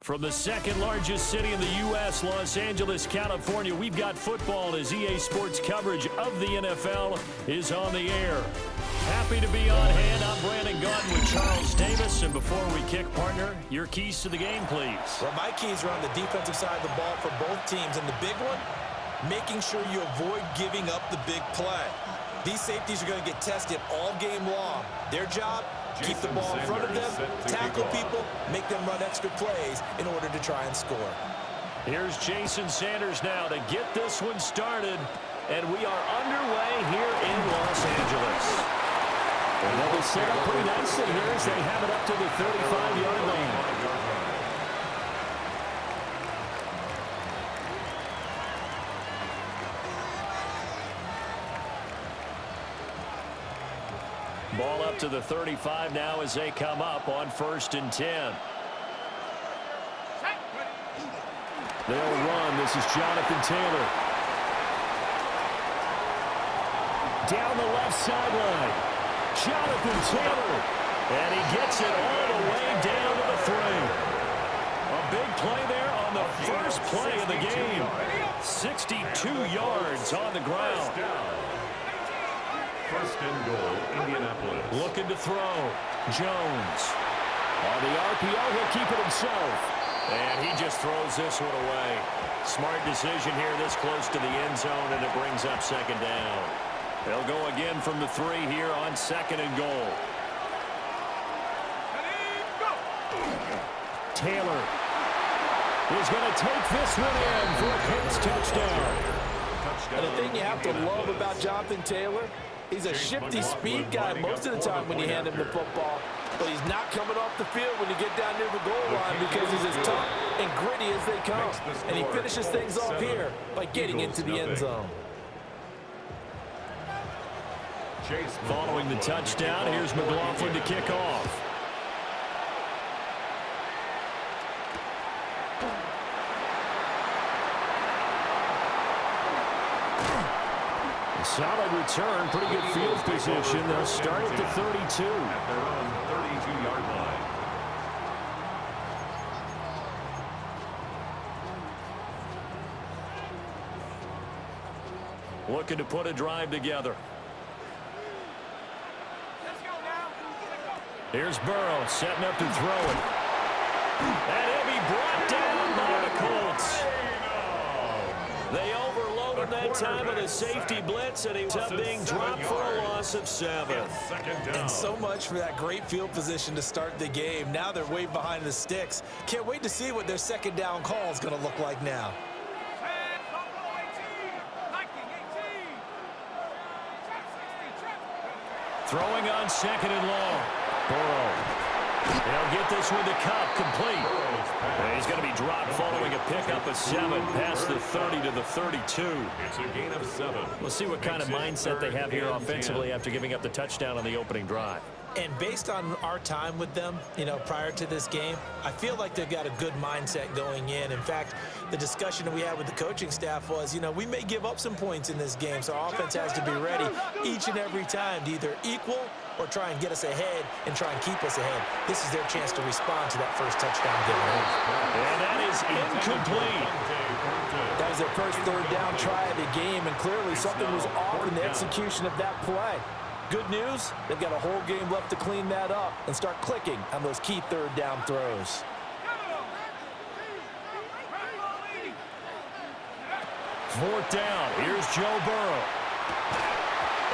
From the second largest city in the U.S., Los Angeles, California, we've got football as EA Sports coverage of the NFL is on the air. Happy to be on hand. I'm Brandon Gaudin with Charles Davis. And before we kick, partner, your keys to the game, please. Well, my keys are on the defensive side of the ball for both teams. And the big one, making sure you avoid giving up the big play. These safeties are going to get tested all game long. Their job, keep the ball in front of them, tackle people, make them run extra plays in order to try and score. Here's Jason Sanders now to get this one started. And we are underway here in Los Angeles. And they'll be set up pretty nicely here as they have it up to the 35-yard line. Ball up to the 35 now as they come up on 1st and 10. They'll run. This is Jonathan Taylor. Down the left sideline. Jonathan Taylor. And he gets it all the way down to the 3. A big play there on the first play of the game. 62 yards on the ground. First and goal, Indianapolis. Looking to throw. Jones. On the RPO, he'll keep it himself. And he just throws this one away. Smart decision here this close to the end zone, and it brings up 2nd down. They'll go again from the 3 here on 2nd and goal. Taylor is going to take this one in for a Colts touchdown. And the thing you have to love about Jonathan Taylor, he's a shifty speed guy most of the time when you hand him the football. But he's not coming off the field when you get down near the goal line because he's as tough and gritty as they come. And he finishes things off here by getting into the end zone. Following the touchdown, here's McLaughlin to kick off. Solid return, pretty good field position. They'll start at the 32. At their own 32-yard line. Looking to put a drive together. Here's Burrow setting up to throw it. And he'll be brought down by the Colts. They overloaded that time with a safety blitz, and he was up being dropped for a loss of 7. And so much for that great field position to start the game. Now they're way behind the sticks. Can't wait to see what their 2nd down call is going to look like now. Throwing on 2nd and long. Burrow. They'll get this one to Cup, complete. And he's going to be dropped following a pickup of 7 past the 30 to the 32. It's a gain of 7. We'll see what kind of mindset they have here offensively after giving up the touchdown on the opening drive. And based on our time with them, prior to this game, I feel like they've got a good mindset going in. In fact, the discussion that we had with the coaching staff was, we may give up some points in this game, so our offense has to be ready each and every time to either equal or try and get us ahead and try and keep us ahead. This is their chance to respond to that first touchdown given up. And that is incomplete. That was their first 3rd down try of the game, and clearly something was off in the execution of that play. Good news, they've got a whole game left to clean that up and start clicking on those key 3rd down throws. 4th down. Here's Joe Burrow.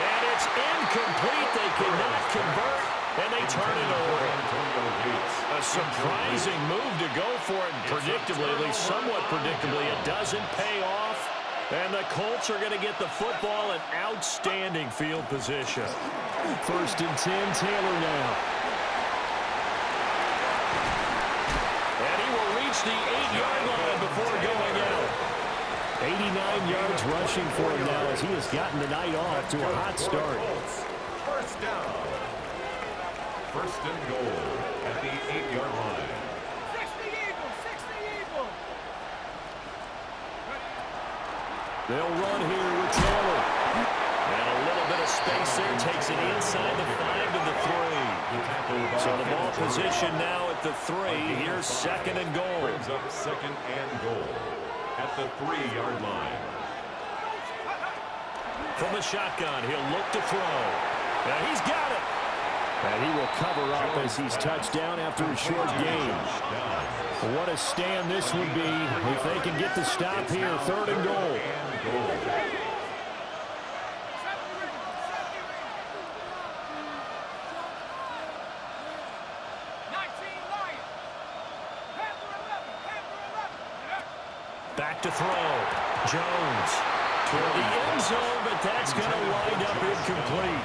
And it's incomplete. They cannot convert, and they turn it over. A surprising move to go for it, and predictably, at least somewhat predictably, it doesn't pay off. And the Colts are going to get the football in outstanding field position. 1st and 10, Taylor now. And he will reach the 8-yard line before going out. 89 yards rushing for him now as he has gotten the night off to a hot start. 1st down. 1st and goal at the 8-yard line. They'll run here with Taylor. And a little bit of space there. Takes it inside the 5 to the 3. So the ball position now at the 3. Here's 2nd and goal. Brings up 2nd and goal at the 3-yard line. From the shotgun, he'll look to throw. And he's got it. And he will cover up as he's touched down after a short gain. What a stand this would be if they can get the stop here. 3rd and goal. Back to throw. Jones toward the end zone, but that's going to wind up incomplete.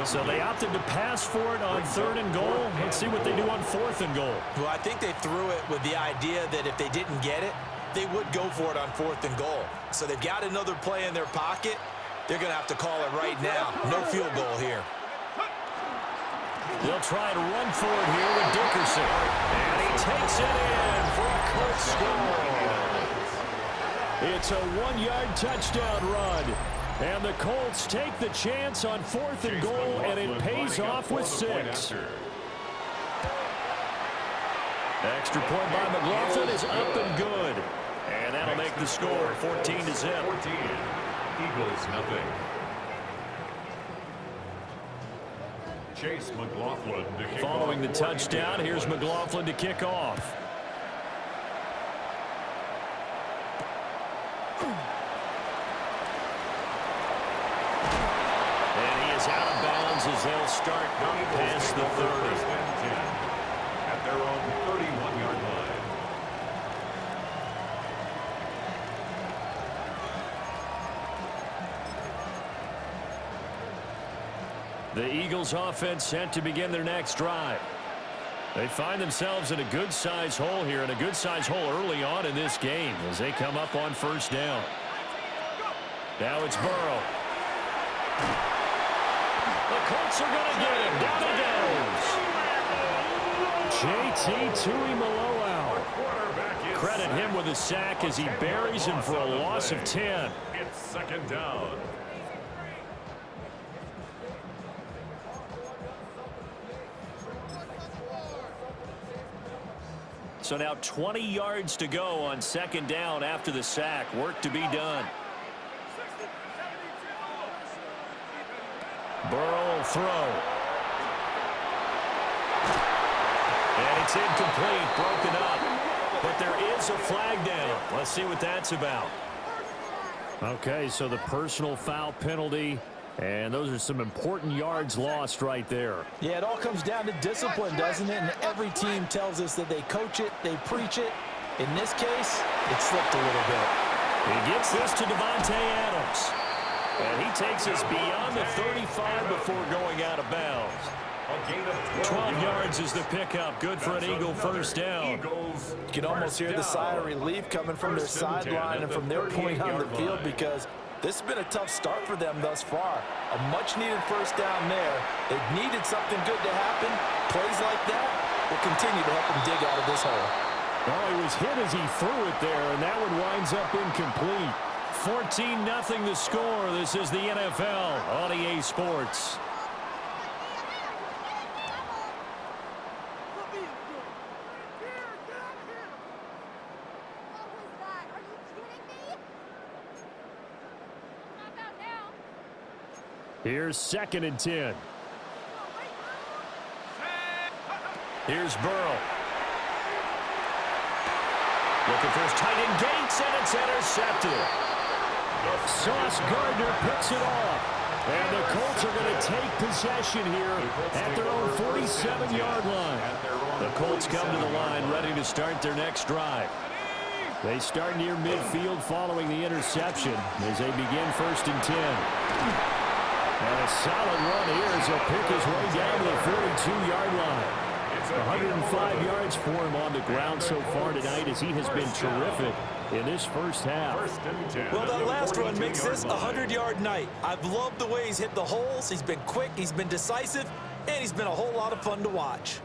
So they opted to pass for it on 3rd and goal. Let's see what they do on 4th and goal. Well, I think they threw it with the idea that if they didn't get it, they would go for it on 4th and goal. So they've got another play in their pocket. They're going to have to call it right now. No field goal here. They'll try to run for it here with Dickerson. And he takes it in for a Colts score. It's a 1-yard touchdown run. And the Colts take the chance on 4th and goal, and it pays off with 6. Extra point by McLaughlin is up and good. And that'll make the score 14-0. 14. Eagles nothing. Chase McLaughlin to kick Following the off. touchdown, here's McLaughlin to kick off. Out of bounds as they'll start past the 30. At their own 31-yard line. The Eagles offense set to begin their next drive. They find themselves in a good-sized hole here, and a good-sized hole early on in this game as they come up on 1st down. Now it's Burrow. The Colts are going to get him. Down he goes. JT Tuimoloau. Credit him with a sack as he buries him for a loss of 10. It's 2nd down. So now 20 yards to go on 2nd down after the sack. Work to be done. Burrow will throw. And it's incomplete, broken up. But there is a flag down. Let's see what that's about. Okay, so the personal foul penalty, and those are some important yards lost right there. Yeah, it all comes down to discipline, doesn't it? And every team tells us that they coach it, they preach it. In this case, it slipped a little bit. He gets this to Devontae Adams. And he takes us beyond the 35 before going out of bounds. 12 yards is the pickup. Good for an Eagle 1st down. You can almost hear the sigh of relief coming from their sideline and from their point on the field, because this has been a tough start for them thus far. A much-needed 1st down there. They've needed something good to happen. Plays like that will continue to help them dig out of this hole. Oh, he was hit as he threw it there, and that one winds up incomplete. 14-0 the score. This is the NFL on EA Sports. Here's 2nd and 10. Here's Burrow. Looking for his tight end Gates, and it's intercepted. Sauce Gardner picks it off. And the Colts are going to take possession here at their own 47-yard line. The Colts come to the line ready to start their next drive. They start near midfield following the interception as they begin 1st and 10. And a solid run here as he'll pick his way down to the 42-yard line. 105 yards for him on the ground so far tonight as he has been terrific in this 1st half. Well, that last run makes this a 100-yard night. I've loved the way he's hit the holes. He's been quick, he's been decisive, and he's been a whole lot of fun to watch.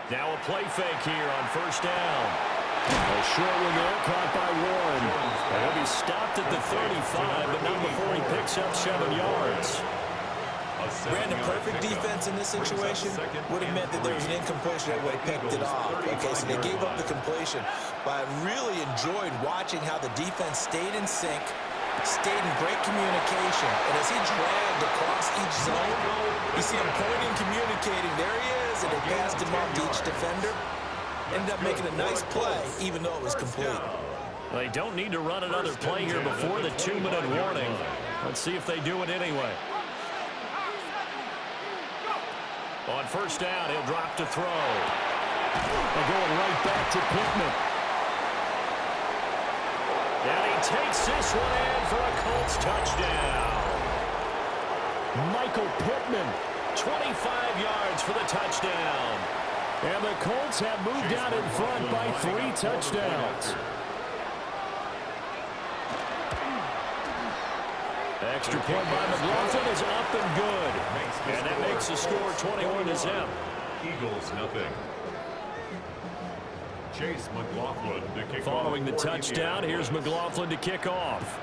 Now a play fake here on 1st down. A short one there, caught by Warren. He'll be stopped at the 35, but not before he picks up 7 yards. Brandon, perfect defense in this situation would have meant that there was an incompletion that would have picked it off. Okay, so they gave up the completion. But I really enjoyed watching how the defense stayed in sync, stayed in great communication. And as he dragged across each zone, you see him pointing, communicating. There he is, and they passed him off to each defender. Ended up making a nice play, even though it was complete. They don't need to run another play here before the 2-minute warning. Let's see if they do it anyway. On first down, he'll drop to throw. They're going right back to Pittman. And he takes this one in for a Colts touchdown. Michael Pittman, 25 yards for the touchdown. And the Colts have moved out in front by 3 touchdowns. Extra point by McLaughlin is up and good. And that makes the score 21-0. Eagles nothing. Chase McLaughlin to kick off. Following the touchdown, here's McLaughlin to kick off.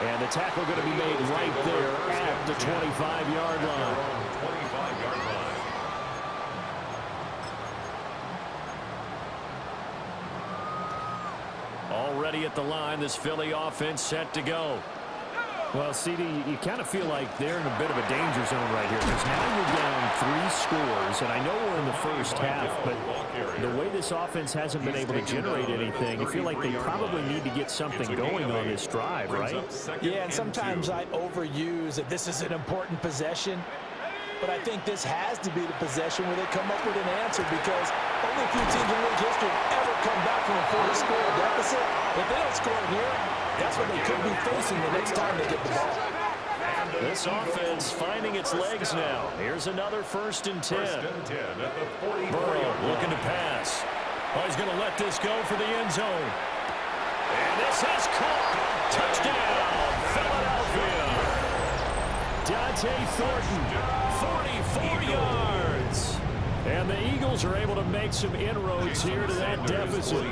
And the tackle going to be made right there at the 25-yard line. 25-yard line. Already at the line, this Philly offense set to go. Well, CD, you kind of feel like they're in a bit of a danger zone right here because now you're down 3 scores, and I know we're in the first half, but the way this offense hasn't been able to generate anything, you feel like they probably need to get something going on this drive, right? Yeah, and sometimes I overuse that this is an important possession, but I think this has to be the possession where they come up with an answer because only a few teams in league history have ever come back from a 40-score deficit. If they don't score here, that's what they could be facing the next time they get the ball. This offense finding its legs now. Here's another 1st and 10. Burrow looking to pass. Oh, he's going to let this go for the end zone. And this is caught. Touchdown, Philadelphia. Dante Thornton, 44 yards. And the Eagles are able to make some inroads here to that deficit.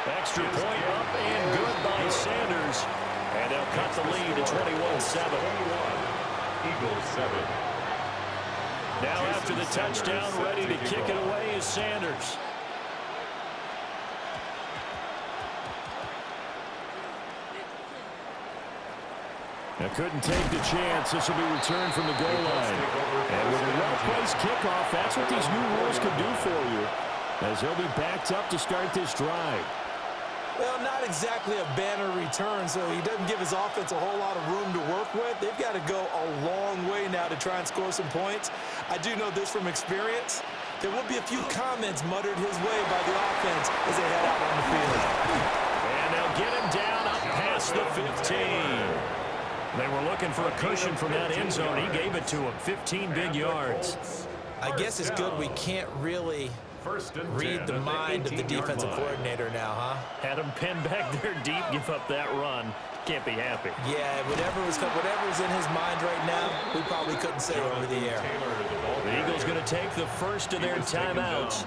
Extra point up and good by Sanders. And they'll cut the lead to 21-7. Eagles 7. Now after the touchdown, ready to kick it away is Sanders. Now couldn't take the chance. This will be returned from the goal line. And with a well-placed kickoff, that's what these new rules can do for you, as they'll be backed up to start this drive. Well, not exactly a banner return, so he doesn't give his offense a whole lot of room to work with. They've got to go a long way now to try and score some points. I do know this from experience. There will be a few comments muttered his way by the offense as they head out on the field. And they'll get him down up past the 15. They were looking for a cushion from that end zone. He gave it to him, 15 big yards. I guess it's good we can't really read the mind of the defensive coordinator now, huh? Had him pinned back there deep, give up that run. Can't be happy. Yeah, whatever's in his mind right now, we probably couldn't say over the air. The Eagles going to take the first of their timeouts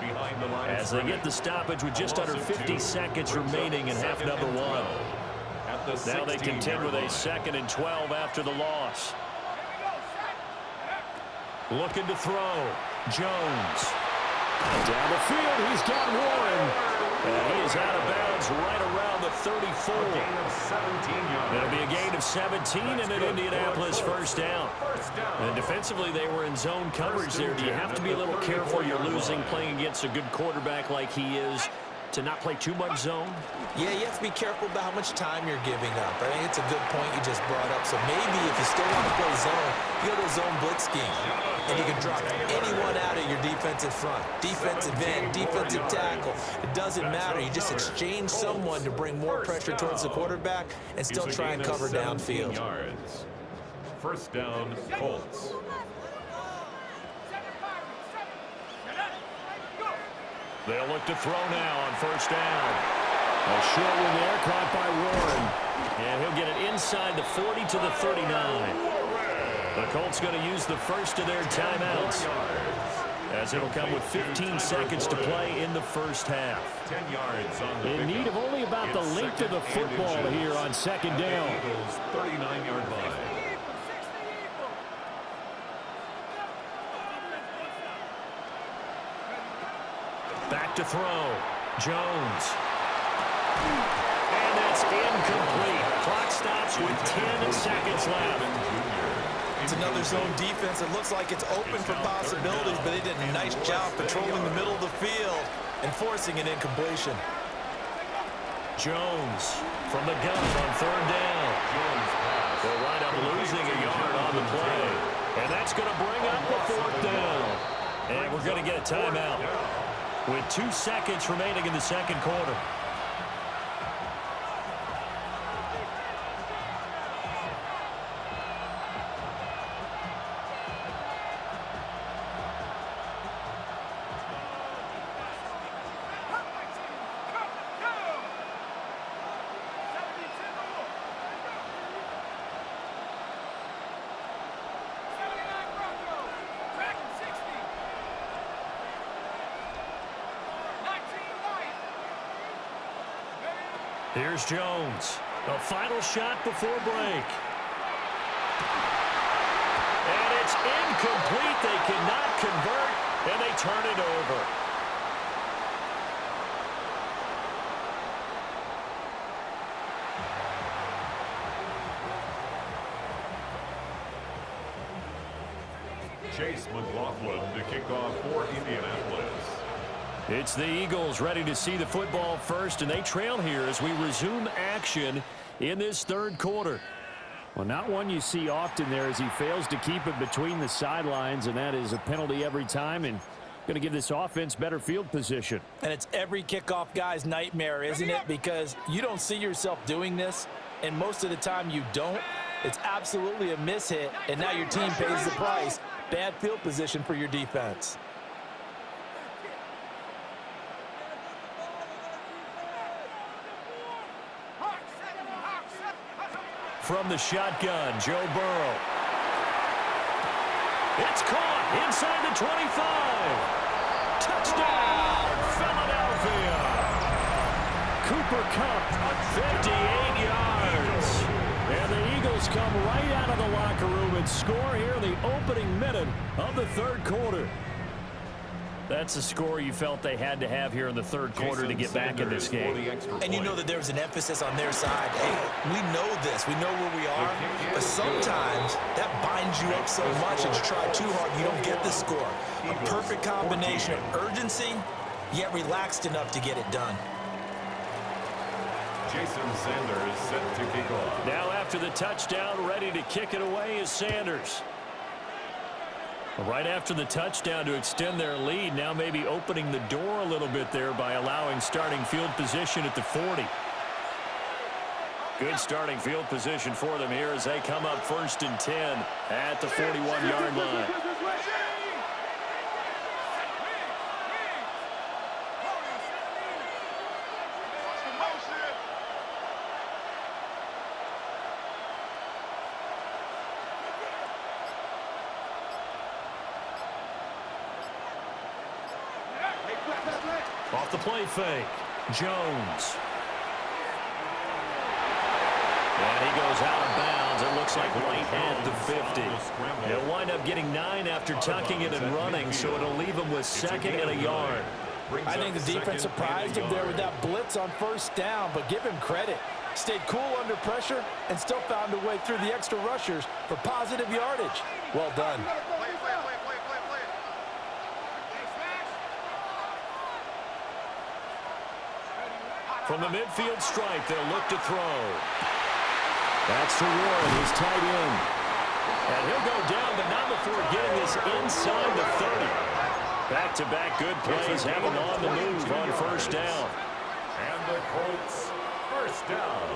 as they get the stoppage with just under 50 seconds remaining in half number 1. Now they contend with a 2nd and 12 after the loss. Looking to throw. Jones. Down the field, he's got Warren. And he is out of bounds right around the 34. It'll be a gain of 17 and an Indianapolis first down. And defensively, they were in zone coverage there. Do you have to be a little careful you're losing playing against a good quarterback like he is to not play too much zone? Yeah, you have to be careful about how much time you're giving up. I think it's a good point you just brought up. So maybe if you still want to play zone, you go to a zone blitz scheme. And you can drop anyone out of your defensive front. Defensive end, defensive tackle. It doesn't matter. You just exchange someone to bring more pressure towards the quarterback and still try and cover downfield. Yards. First down, Colts. They'll look to throw now on first down. A short one there, caught by Warren. And he'll get it inside the 40 to the 39. The Colts going to use the first of their timeouts, as it'll come with 15 seconds to play in the first half. 10 yards on the in need of only about the length of the football here on second down. 39-yard line. Back to throw. Jones. And that's incomplete. Clock stops with 10 seconds left. It's another zone defense. It looks like it's open for possibilities, but they did a nice job patrolling the middle of the field and forcing an incompletion. Jones from the gun on third down. They'll wind up losing a yard on the play. And that's going to bring up the fourth down. And we're going to get a timeout with 2 seconds remaining in the second quarter. Here's Jones. A final shot before break. And it's incomplete. They cannot convert, and they turn it over. Chase McLaughlin to kick off for Indianapolis. It's the Eagles ready to see the football first, and they trail here as we resume action in this third quarter. Well, not one you see often there as he fails to keep it between the sidelines, and that is a penalty every time and going to give this offense better field position. And it's every kickoff guy's nightmare, isn't it? Because you don't see yourself doing this, and most of the time you don't. It's absolutely a mishit, and now your team pays the price. Bad field position for your defense. From the shotgun, Joe Burrow. It's caught inside the 25. Touchdown, Philadelphia. Cooper Kupp, 58 yards. And the Eagles come right out of the locker room and score here in the opening minute of the third quarter. That's a score you felt they had to have here in the third quarter to get back in this game. And you know that there's an emphasis on their side. Hey, we know this. We know where we are. But sometimes that binds you up so much that you try too hard, you don't get the score. A perfect combination of urgency, yet relaxed enough to get it done. Jason Sanders set to kick off. Now after the touchdown, ready to kick it away is Sanders. Right after the touchdown to extend their lead, now maybe opening the door a little bit there by allowing starting field position at the 40. Good starting field position for them here as they come up 1st and 10 at the 41-yard line. Off the play fake, Jones. And he goes out of bounds. It looks like right at the 50. He'll wind up getting 9 after tucking it and running, so it'll leave him with 2nd and a yard. I think the defense surprised him there with that blitz on 1st down, but give him credit. Stayed cool under pressure and still found a way through the extra rushers for positive yardage. Well done. From the midfield stripe, they'll look to throw. That's to Warren, his tight end. And he'll go down, but not before getting this inside the 30. Back-to-back good plays have him on the move on 1st down. And the Colts, 1st down.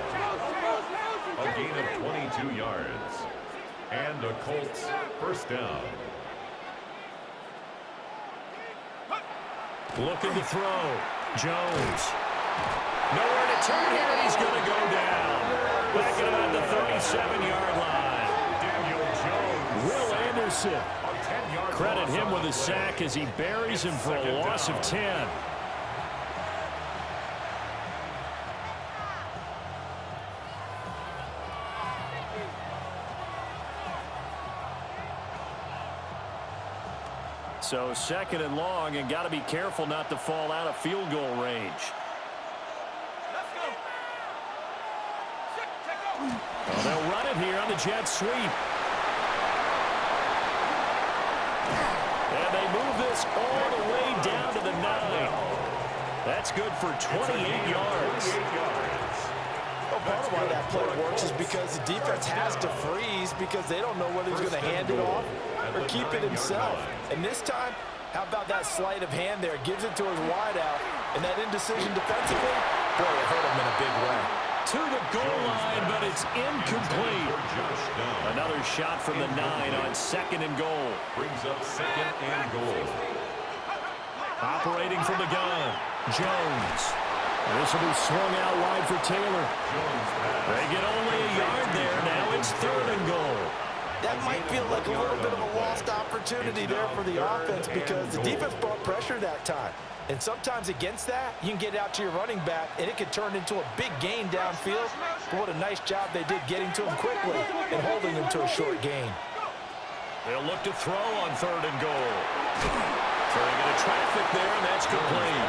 A gain of 22 yards. And the Colts, 1st down. Looking to throw. Jones. Nowhere to turn here, and he's going to go down. Back at about the 37-yard line. Daniel Jones. Will Anderson. A 10-yard Credit loss him on with the a sack as he buries him for a Second loss down. of 10. So second and long, and got to be careful not to fall out of field goal range. Well, they'll run it here on the jet sweep. And they move this all the way down to the 9. That's good for 28 yards. Well, part of why that play works is because the defense has to freeze because they don't know whether he's going to hand it off or keep it himself. And this time, how about that sleight of hand there? Gives it to his wideout, and that indecision defensively, boy, it hurt him in a big way. To the goal line, but it's incomplete. Another shot from the 9 on second and goal. Brings up second and goal. Operating from the gun, Jones. This will be swung out wide for Taylor. They get only a yard there. Now it's third and goal. That might feel like a little bit of a lost opportunity there for the offense because the defense brought pressure that time. And sometimes against that, you can get out to your running back, and it could turn into a big gain downfield. But what a nice job they did getting to him quickly and holding him to a short gain. They'll look to throw on third and goal. Throwing into traffic there, and that's complete.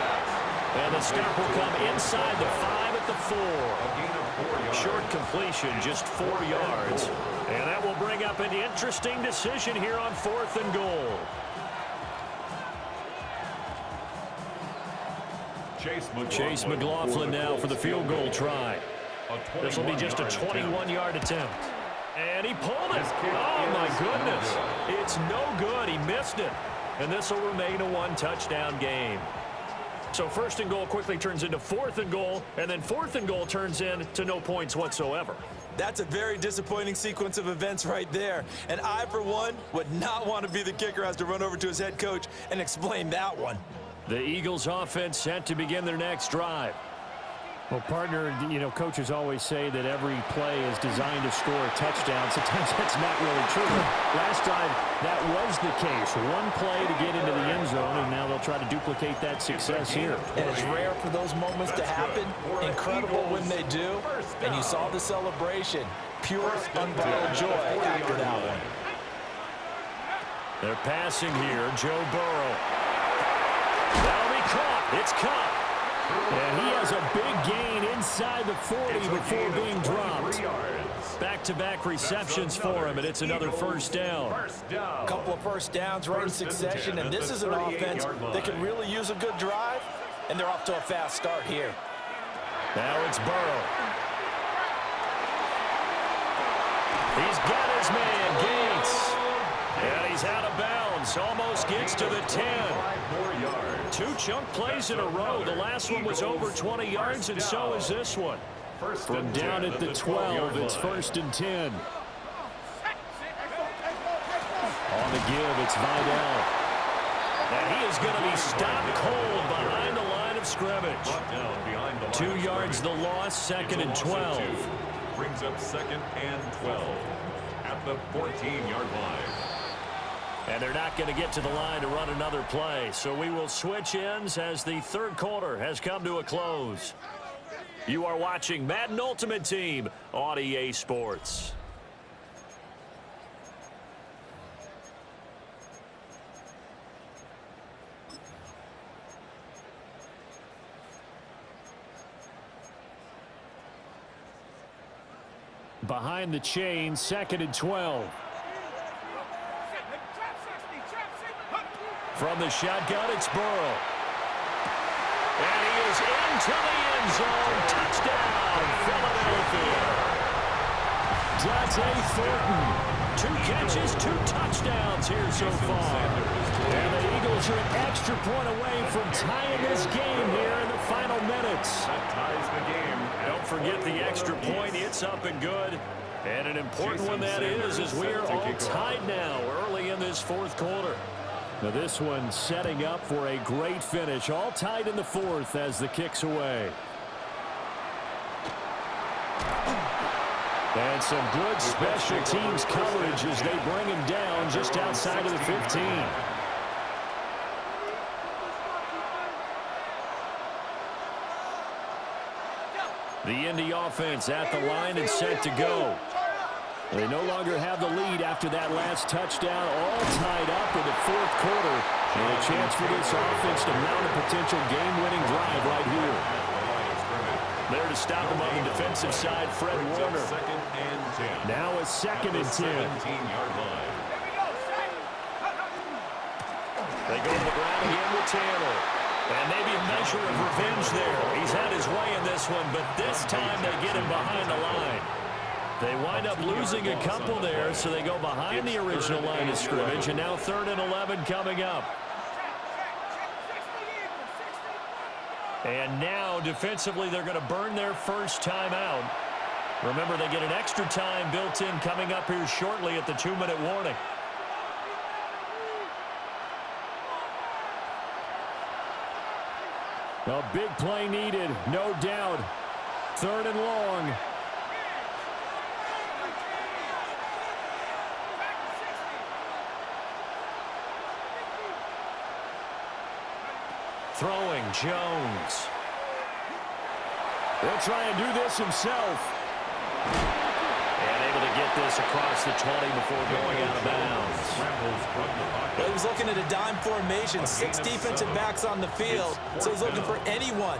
And the stop will come inside the 5 at the 4. Short completion, just 4 yards. And that will bring up an interesting decision here on fourth and goal. Chase McLaughlin now for the field goal try. This will be just a 21-yard attempt. And he pulled it. Oh, my goodness. It's no good. He missed it. And this will remain a one-touchdown game. So first and goal quickly turns into fourth and goal, and then fourth and goal turns into no points whatsoever. That's a very disappointing sequence of events right there. And I, for one, would not want to be the kicker has to run over to his head coach and explain that one. The Eagles offense set to begin their next drive. Well, partner, you know, coaches always say that every play is designed to score a touchdown. Sometimes that's not really true. Last time, that was the case. One play to get into the end zone, and now they'll try to duplicate that success here. And it's rare for those moments to happen. Incredible when they do. And you saw the celebration. Pure, unbridled joy after that one. They're passing here. Joe Burrow. That'll be caught. It's caught. And he has a big gain inside the 40 before being dropped. Back-to-back receptions for him, and it's another first down. A couple of first downs right in succession, and this is an offense that can really use a good drive, and they're off to a fast start here. Now it's Burrow. He's got his man, Gates. And he's out of bounds, almost gets to the 10. 2 chunk plays in a row. The last one was over 20 yards, and so is this one. From down at the 12, it's first and 10. On the give, it's Vidal. And he is going to be stopped cold behind the line of scrimmage. 2 yards the loss, second and 12. Brings up second and 12 at the 14-yard line. And they're not going to get to the line to run another play. So we will switch ends as the third quarter has come to a close. You are watching Madden Ultimate Team on EA Sports. Behind the chain, second and 12. From the shotgun, it's Burrow. And he is into the end zone. Touchdown, Philadelphia. Dante Thornton. 2 catches, 2 touchdowns here so far. And the Eagles are an extra point away from tying this game here in the final minutes. That ties the game. Don't forget the extra point. It's up and good. And an important one that is, as we are all tied now early in this fourth quarter. Now this one setting up for a great finish. All tied in the fourth as the kick's away. And some good special teams coverage as they bring him down just outside of the 15. The Indy offense at the line and set to go. They no longer have the lead after that last touchdown, all tied up in the fourth quarter. And a chance for this offense to mount a potential game-winning drive right here. There to stop him on the defensive side, Fred Warner. Now a 2nd and 10. 17-yard line. They go to the ground again with Taylor. And maybe a measure of revenge there. He's had his way in this one, but this time they get him behind the line. They wind up losing a couple there, so they go behind the original line of scrimmage, and now 3rd and 11 coming up. And now, defensively, they're going to burn their first timeout. Remember, they get an extra time built in coming up here shortly at the 2-minute warning. A big play needed, no doubt. 3rd and long. Throwing, Jones. He'll try and do this himself. And able to get this across the 20 before going out of bounds. Well, he was looking at a dime formation, 6 defensive backs on the field, so he's looking for anyone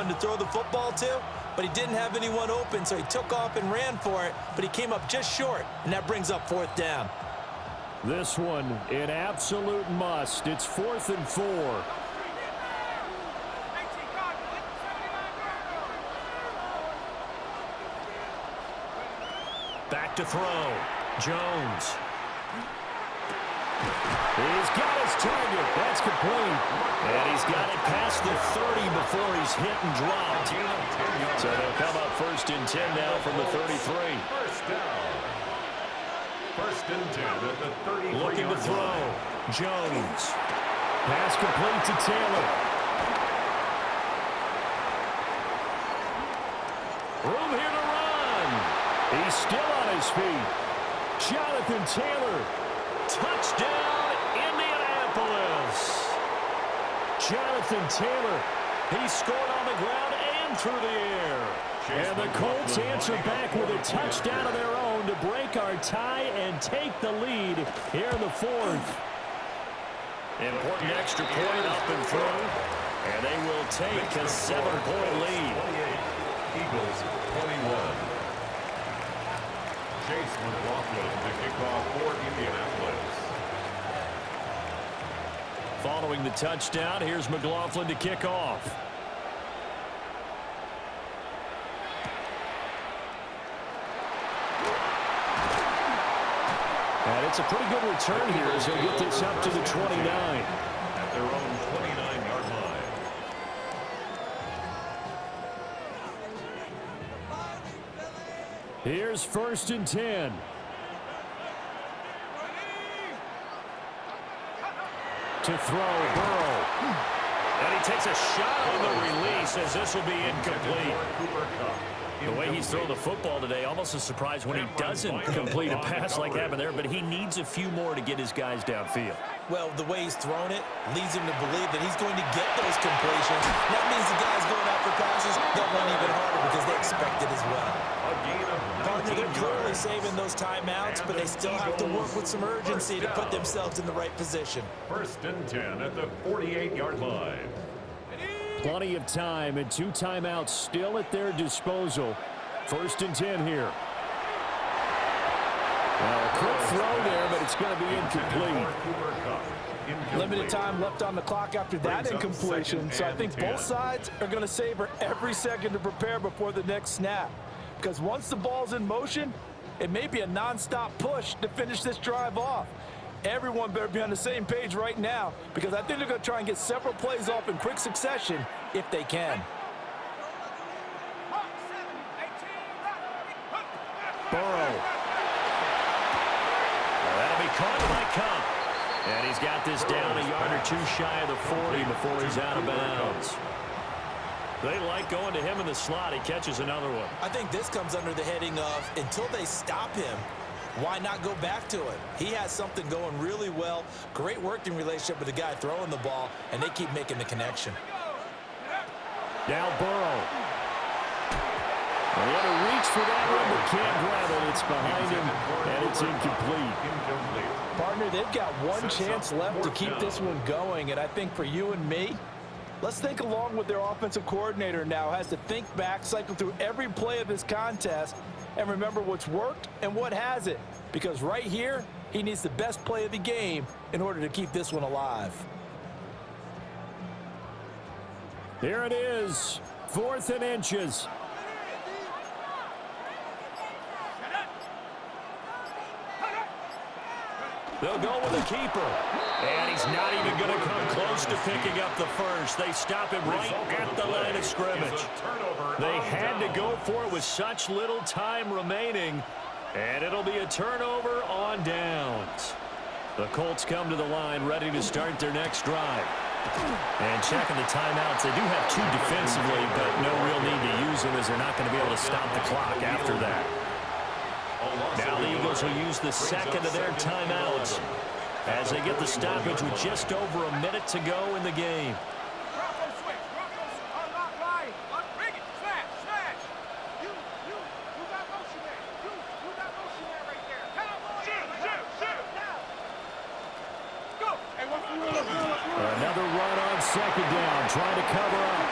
to throw the football to, but he didn't have anyone open, so he took off and ran for it, but he came up just short, and that brings up 4th down. This one, an absolute must. It's 4th and 4. Back to throw. Jones. He's got his target. That's complete. And he's got it past the 30 before he's hit and dropped. So they'll come up 1st and 10 now from the 33. First down. 1st and 10 at the 33. Looking to throw. Jones. Pass complete to Taylor. Room here to run. He's still on his feet. Jonathan Taylor. Touchdown, Indianapolis. Jonathan Taylor. He scored on the ground and through the air. And the Colts answer back with a touchdown of their own to break our tie and take the lead here in the 4th. Important extra point up and through. And they will take a 7-point lead. 28. Eagles 21. Chase McLaughlin to kick off for Indianapolis. Following the touchdown, here's McLaughlin to kick off. And it's a pretty good return here as they get this up to the 29. At their own 29-yard line. Here's 1st and 10. To throw, Burrow. And he takes a shot on the release as this will be incomplete. The way he's thrown the football today, almost a surprise when he doesn't complete a pass like happened there, but he needs a few more to get his guys downfield. Well, the way he's thrown it leads him to believe that he's going to get those completions. That means the guys going out for passes, they'll run even harder because they expect it as well. Partner, they're clearly saving those timeouts, but they still have to work with some urgency to put themselves in the right position. 1st and 10 at the 48-yard line. Plenty of time and 2 timeouts still at their disposal. 1st and 10 here. Well, a quick throw there, but it's going to be incomplete. Limited time left on the clock after that incompletion, so I think both sides are going to savor every second to prepare before the next snap. Because once the ball's in motion, it may be a non-stop push to finish this drive off. Everyone better be on the same page right now because I think they're going to try and get several plays off in quick succession if they can. Burrow. That'll be caught by Cup. And he's got this down a yard or 2 shy of the 40 before he's out of bounds. They like going to him in the slot. He catches another one. I think this comes under the heading of until they stop him, why not go back to it? He has something going really well. Great working relationship with the guy throwing the ball, and they keep making the connection. Now Burrow. They had to reach for that one, but can't grab it. It's behind him, and it's incomplete. Partner, they've got one chance left to keep this one going, and I think for you and me, let's think along with their offensive coordinator now. Has to think back, cycle through every play of this contest, and remember what's worked and what hasn't. Because right here, he needs the best play of the game in order to keep this one alive. Here it is, 4th and inches. They'll go with the keeper. And he's not even going to come close to picking up the first. They stop him right at the line of scrimmage. They had to go for it with such little time remaining. And it'll be a turnover on downs. The Colts come to the line ready to start their next drive. And checking the timeouts. They do have 2 defensively, but no real need to use them as they're not going to be able to stop the clock after that. Now the Eagles will use the second of their timeouts as they get the stoppage with just over a minute to go in the game. Another run on 2nd down, trying to cover up.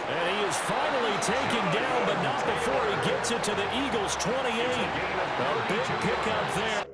And he is finally taken down, but not before he gets it to the Eagles' 28. A big pickup there.